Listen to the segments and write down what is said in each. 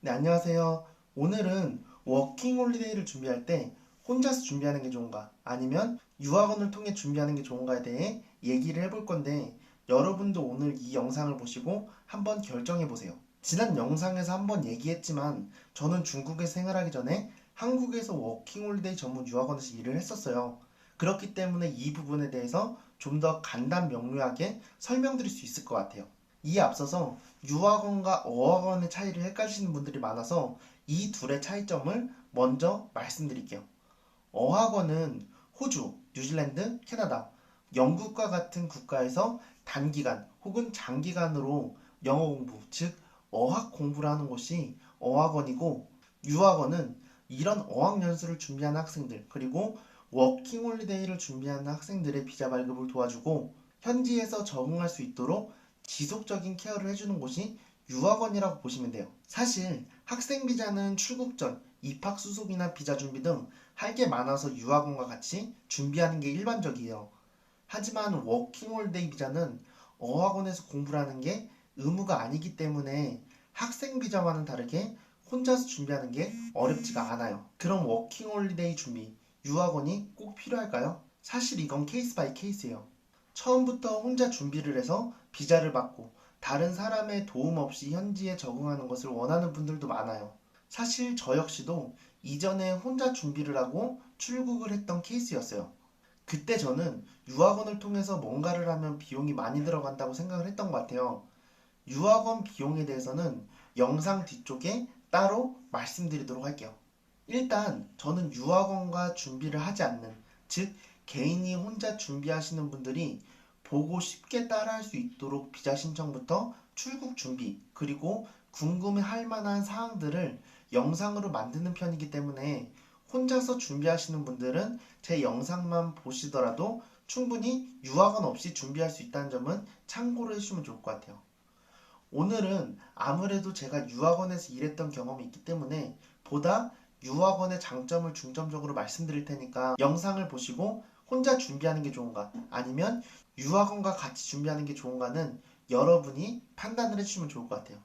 네, 안녕하세요. 오늘은 워킹 홀리데이를 준비할 때 혼자서 준비하는 게 좋은가, 아니면 유학원을 통해 준비하는 게 좋은가에 대해 얘기를 해볼 건데, 여러분도 오늘 이 영상을 보시고 한번 결정해 보세요. 지난 영상에서 한번 얘기했지만, 저는 중국에 생활하기 전에 한국에서 워킹 홀리데이 전문 유학원에서 일을 했었어요. 그렇기 때문에 이 부분에 대해서 좀 더 간단 명료하게 설명드릴 수 있을 것 같아요. 이에 앞서서 유학원과 어학원의 차이를 헷갈리시는 분들이 많아서 이 둘의 차이점을 먼저 말씀드릴게요. 어학원은 호주, 뉴질랜드, 캐나다, 영국과 같은 국가에서 단기간 혹은 장기간으로 영어 공부, 즉 어학 공부를 하는 곳이 어학원이고, 유학원은 이런 어학연수를 준비하는 학생들, 그리고 워킹홀리데이를 준비하는 학생들의 비자 발급을 도와주고 현지에서 적응할 수 있도록 지속적인 케어를 해주는 곳이 유학원이라고 보시면 돼요. 사실 학생 비자는 출국 전 입학 수속이나 비자 준비 등 할 게 많아서 유학원과 같이 준비하는 게 일반적이에요. 하지만 워킹홀리데이 비자는 어학원에서 공부를 하는 게 의무가 아니기 때문에 학생 비자와는 다르게 혼자서 준비하는 게 어렵지가 않아요. 그럼 워킹홀리데이 준비, 유학원이 꼭 필요할까요? 사실 이건 케이스 바이 케이스예요. 처음부터 혼자 준비를 해서 비자를 받고 다른 사람의 도움 없이 현지에 적응하는 것을 원하는 분들도 많아요. 사실 저 역시도 이전에 혼자 준비를 하고 출국을 했던 케이스였어요. 그때 저는 유학원을 통해서 뭔가를 하면 비용이 많이 들어간다고 생각을 했던 것 같아요. 유학원 비용에 대해서는 영상 뒤쪽에 따로 말씀드리도록 할게요. 일단 저는 유학원과 준비를 하지 않는, 즉 개인이 혼자 준비하시는 분들이 보고 쉽게 따라할 수 있도록 비자 신청부터 출국 준비, 그리고 궁금해할 만한 사항들을 영상으로 만드는 편이기 때문에 혼자서 준비하시는 분들은 제 영상만 보시더라도 충분히 유학원 없이 준비할 수 있다는 점은 참고를 해주시면 좋을 것 같아요. 오늘은 아무래도 제가 유학원에서 일했던 경험이 있기 때문에 보다 유학원의 장점을 중점적으로 말씀드릴 테니까 영상을 보시고 혼자 준비하는 게 좋은가, 아니면 유학원과 같이 준비하는 게 좋은가는 여러분이 판단을 해주시면 좋을 것 같아요.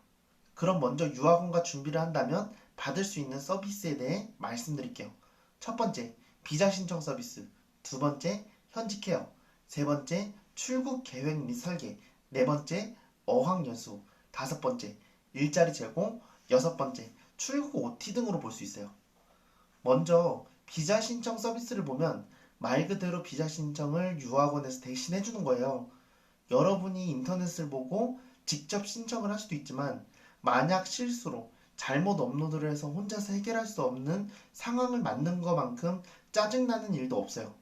그럼 먼저 유학원과 준비를 한다면 받을 수 있는 서비스에 대해 말씀드릴게요. 첫 번째, 비자 신청 서비스. 두 번째, 현지 케어. 세 번째, 출국 계획 및 설계. 네 번째, 어학연수. 다섯 번째, 일자리 제공. 여섯 번째, 출국 OT 등으로 볼 수 있어요. 먼저 비자 신청 서비스를 보면 말 그대로 비자 신청을 유학원에서 대신해 주는 거예요. 여러분이 인터넷을 보고 직접 신청을 할 수도 있지만, 만약 실수로 잘못 업로드를 해서 혼자서 해결할 수 없는 상황을 만든 것만큼 짜증나는 일도 없어요.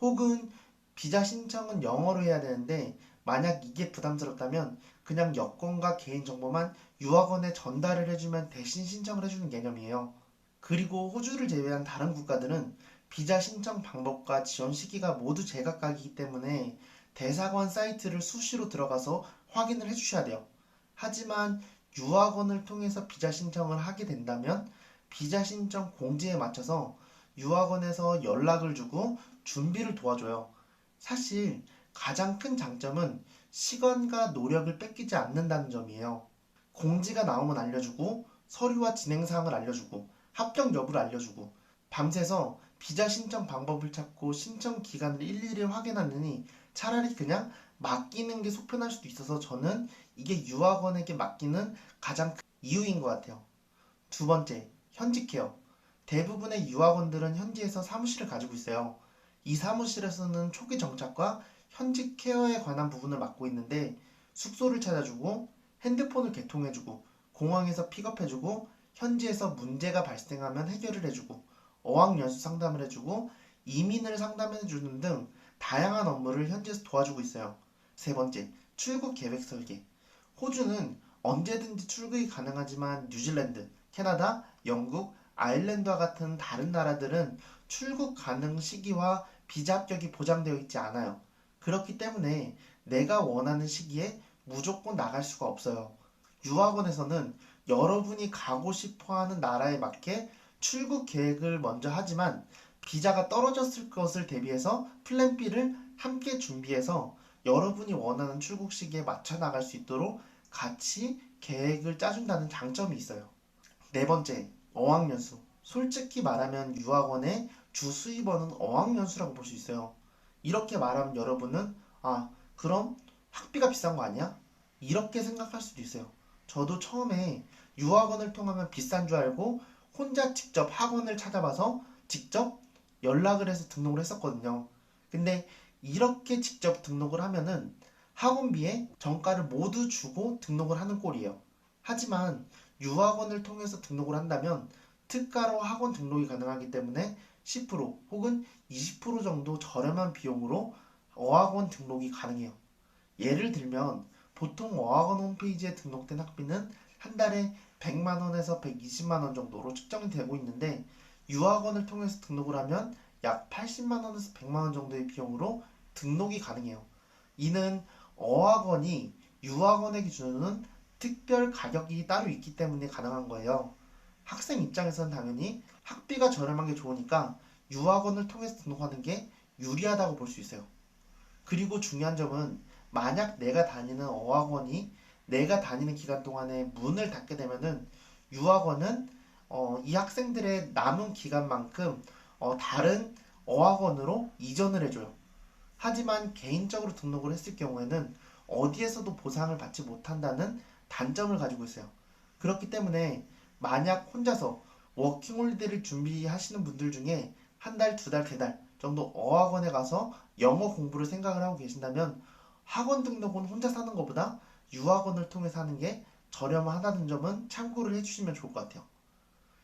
혹은 비자 신청은 영어로 해야 되는데 만약 이게 부담스럽다면 그냥 여권과 개인정보만 유학원에 전달을 해주면 대신 신청을 해주는 개념이에요. 그리고 호주를 제외한 다른 국가들은 비자 신청 방법과 지원 시기가 모두 제각각이기 때문에 대사관 사이트를 수시로 들어가서 확인을 해주셔야 돼요. 하지만 유학원을 통해서 비자 신청을 하게 된다면 비자 신청 공지에 맞춰서 유학원에서 연락을 주고 준비를 도와줘요. 사실 가장 큰 장점은 시간과 노력을 뺏기지 않는다는 점이에요. 공지가 나오면 알려주고, 서류와 진행사항을 알려주고, 합격 여부를 알려주고, 밤새서 비자 신청 방법을 찾고 신청 기간을 일일이 확인하느니 차라리 그냥 맡기는 게 속편할 수도 있어서 저는 이게 유학원에게 맡기는 가장 큰 이유인 것 같아요. 두 번째, 현지 케어. 대부분의 유학원들은 현지에서 사무실을 가지고 있어요. 이 사무실에서는 초기 정착과 현지 케어에 관한 부분을 맡고 있는데, 숙소를 찾아주고, 핸드폰을 개통해주고, 공항에서 픽업해주고, 현지에서 문제가 발생하면 해결을 해주고, 어학연수 상담을 해주고, 이민을 상담해주는 등 다양한 업무를 현지에서 도와주고 있어요. 세 번째, 출국 계획 설계. 호주는 언제든지 출국이 가능하지만 뉴질랜드, 캐나다, 영국, 아일랜드와 같은 다른 나라들은 출국 가능 시기와 비자 합격이 보장되어 있지 않아요. 그렇기 때문에 내가 원하는 시기에 무조건 나갈 수가 없어요. 유학원에서는 여러분이 가고 싶어 하는 나라에 맞게 출국 계획을 먼저 하지만, 비자가 떨어졌을 것을 대비해서 플랜 B를 함께 준비해서 여러분이 원하는 출국 시기에 맞춰 나갈 수 있도록 같이 계획을 짜준다는 장점이 있어요. 네 번째, 어학연수. 솔직히 말하면 유학원의 주 수입원은 어학연수라고 볼 수 있어요. 이렇게 말하면 여러분은 그럼 학비가 비싼 거 아니야? 이렇게 생각할 수도 있어요. 저도 처음에 유학원을 통하면 비싼 줄 알고 혼자 직접 학원을 찾아봐서 직접 연락을 해서 등록을 했었거든요. 근데 이렇게 직접 등록을 하면은 학원비에 정가를 모두 주고 등록을 하는 꼴이에요. 하지만 유학원을 통해서 등록을 한다면 특가로 학원 등록이 가능하기 때문에 10% 혹은 20% 정도 저렴한 비용으로 어학원 등록이 가능해요. 예를 들면 보통 어학원 홈페이지에 등록된 학비는 한 달에 100만 원에서 120만 원 정도로 측정이 되고 있는데 유학원을 통해서 등록을 하면 약 80만 원에서 100만 원 정도의 비용으로 등록이 가능해요. 이는 어학원이 유학원에게 주는 특별 가격이 따로 있기 때문에 가능한 거예요. 학생 입장에서는 당연히 학비가 저렴한 게 좋으니까 유학원을 통해서 등록하는 게 유리하다고 볼 수 있어요. 그리고 중요한 점은 만약 내가 다니는 어학원이 내가 다니는 기간 동안에 문을 닫게 되면은 유학원은 이 학생들의 남은 기간만큼 다른 어학원으로 이전을 해줘요. 하지만 개인적으로 등록을 했을 경우에는 어디에서도 보상을 받지 못한다는 단점을 가지고 있어요. 그렇기 때문에 만약 혼자서 워킹홀리데이를 준비하시는 분들 중에 한 달, 두 달, 세 달 정도 어학원에 가서 영어 공부를 생각을 하고 계신다면 학원 등록은 혼자 사는 것보다 유학원을 통해서 하는 게 저렴하다는 점은 참고를 해주시면 좋을 것 같아요.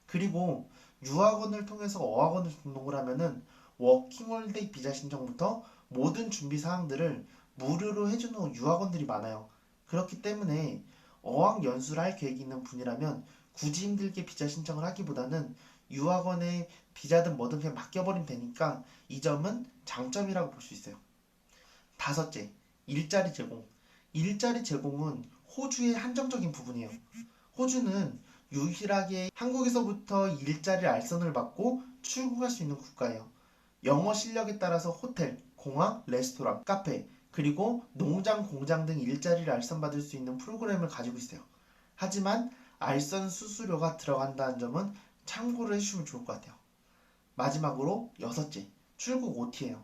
그리고 유학원을 통해서 어학원을 등록을 하면은 워킹홀리데이 비자 신청부터 모든 준비 사항들을 무료로 해주는 유학원들이 많아요. 그렇기 때문에 어학 연수를 할 계획이 있는 분이라면 굳이 힘들게 비자 신청을 하기보다는 유학원에 비자든 뭐든 그냥 맡겨버리면 되니까 이 점은 장점이라고 볼 수 있어요. 다섯째, 일자리 제공. 일자리 제공은 호주의 한정적인 부분이에요. 호주는 유일하게 한국에서부터 일자리 알선을 받고 출국할 수 있는 국가예요. 영어 실력에 따라서 호텔, 공항, 레스토랑, 카페, 그리고 농장, 공장 등 일자리를 알선받을 수 있는 프로그램을 가지고 있어요. 하지만 알선 수수료가 들어간다는 점은 참고를 해주시면 좋을 것 같아요. 마지막으로 여섯째, 출국 OT예요.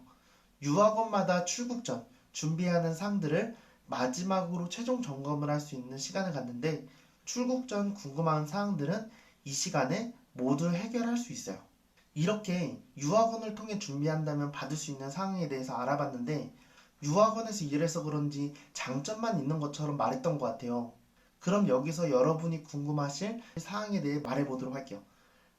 유학원마다 출국 전 준비하는 사항들을 마지막으로 최종 점검을 할 수 있는 시간을 갖는데 출국 전 궁금한 사항들은 이 시간에 모두 해결할 수 있어요. 이렇게 유학원을 통해 준비한다면 받을 수 있는 사항에 대해서 알아봤는데 유학원에서 일해서 그런지 장점만 있는 것처럼 말했던 것 같아요. 그럼 여기서 여러분이 궁금하실 사항에 대해 말해보도록 할게요.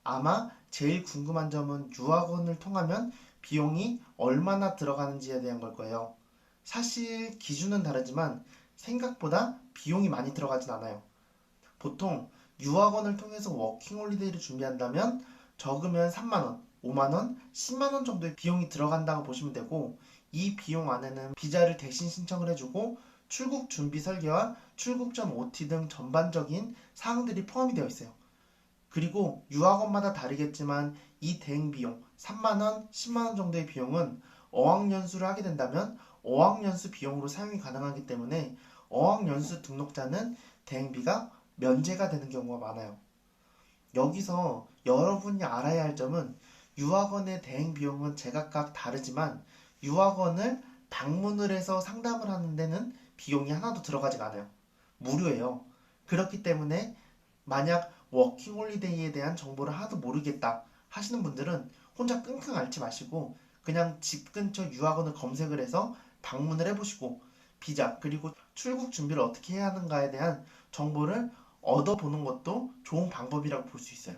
아마 제일 궁금한 점은 유학원을 통하면 비용이 얼마나 들어가는지에 대한 걸 거예요. 사실 기준은 다르지만 생각보다 비용이 많이 들어가진 않아요. 보통 유학원을 통해서 워킹홀리데이를 준비한다면 적으면 3만원, 5만원, 10만원 정도의 비용이 들어간다고 보시면 되고 이 비용 안에는 비자를 대신 신청을 해주고 출국 준비 설계와 출국 전 OT 등 전반적인 사항들이 포함이 되어 있어요. 그리고 유학원마다 다르겠지만 이 대행 비용 3만원, 10만원 정도의 비용은 어학연수를 하게 된다면 어학연수 비용으로 사용이 가능하기 때문에 어학연수 등록자는 대행비가 면제가 되는 경우가 많아요. 여기서 여러분이 알아야 할 점은 유학원의 대행 비용은 제각각 다르지만 유학원을 방문을 해서 상담을 하는 데는 비용이 하나도 들어가지가 않아요. 무료예요. 그렇기 때문에 만약 워킹홀리데이에 대한 정보를 하나도 모르겠다 하시는 분들은 혼자 끙끙 앓지 마시고 그냥 집 근처 유학원을 검색을 해서 방문을 해보시고 비자 그리고 출국 준비를 어떻게 해야 하는가에 대한 정보를 얻어보는 것도 좋은 방법이라고 볼 수 있어요.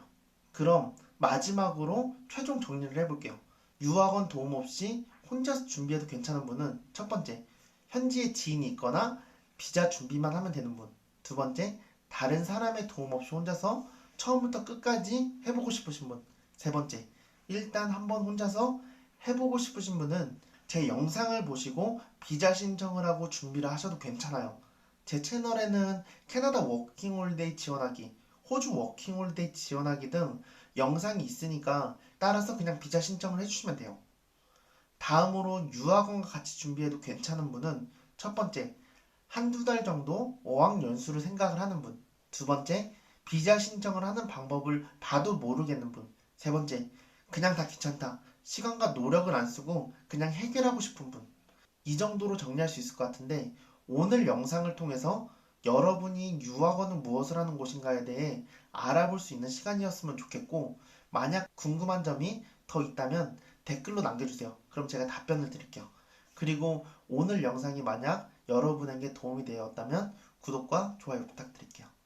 그럼 마지막으로 최종 정리를 해볼게요. 유학원 도움 없이 혼자서 준비해도 괜찮은 분은 첫 번째, 현지에 지인이 있거나 비자 준비만 하면 되는 분. 두 번째, 다른 사람의 도움 없이 혼자서 처음부터 끝까지 해보고 싶으신 분. 세 번째, 일단 한번 혼자서 해보고 싶으신 분은 제 영상을 보시고 비자 신청을 하고 준비를 하셔도 괜찮아요. 제 채널에는 캐나다 워킹홀리데이 지원하기, 호주 워킹홀리데이 지원하기 등 영상이 있으니까 따라서 그냥 비자 신청을 해주시면 돼요. 다음으로 유학원과 같이 준비해도 괜찮은 분은 첫 번째, 한두 달 정도 어학연수를 생각을 하는 분. 두 번째, 비자 신청을 하는 방법을 봐도 모르겠는 분. 세 번째, 그냥 다 귀찮다. 시간과 노력을 안 쓰고 그냥 해결하고 싶은 분. 이 정도로 정리할 수 있을 것 같은데 오늘 영상을 통해서 여러분이 유학원은 무엇을 하는 곳인가에 대해 알아볼 수 있는 시간이었으면 좋겠고 만약 궁금한 점이 더 있다면 댓글로 남겨주세요. 그럼 제가 답변을 드릴게요. 그리고 오늘 영상이 만약 여러분에게 도움이 되었다면 구독과 좋아요 부탁드릴게요.